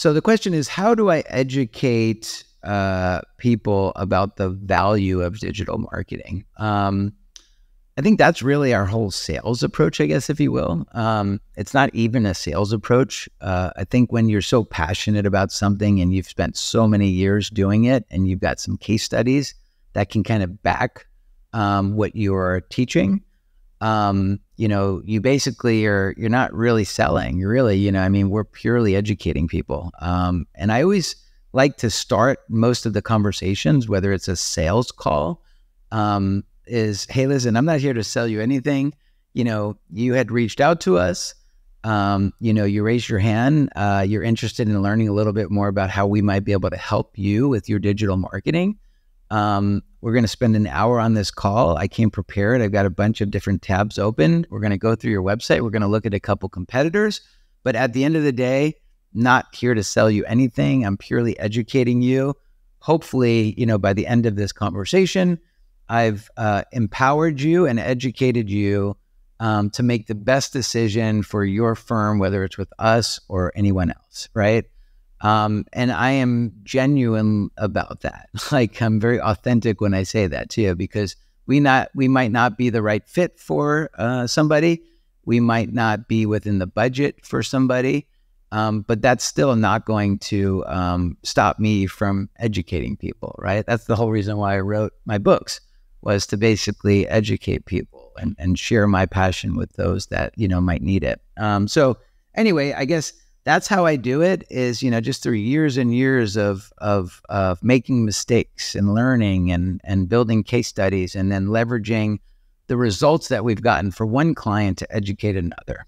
So the question is, how do I educate people about the value of digital marketing? I think that's really our whole sales approach, I guess, if you will. It's not even a sales approach. I think when you're so passionate about something and you've spent so many years doing it and you've got some case studies that can kind of back what you're teaching, you basically you're not really selling. You're really, we're purely educating people. And I always like to start most of the conversations, whether it's a sales call, is, hey, listen, I'm not here to sell you anything. You had reached out to us. You raised your hand. You're interested in learning a little bit more about how we might be able to help you with your digital marketing. We're going to spend an hour on this call. I came prepared. I've got a bunch of different tabs open. We're going to go through your website. We're going to look at a couple competitors. But at the end of the day, not here to sell you anything. I'm purely educating you. Hopefully, by the end of this conversation, I've empowered you and educated you to make the best decision for your firm, whether it's with us or anyone else, right? And I am genuine about that. Like, I'm very authentic when I say that to you, because we might not be the right fit for somebody. We might not be within the budget for somebody, but that's still not going to stop me from educating people, right? That's the whole reason why I wrote my books, was to basically educate people and share my passion with those that, might need it. So anyway, I guess that's how I do it, is, just through years and years of making mistakes and learning and building case studies, and then leveraging the results that we've gotten for one client to educate another.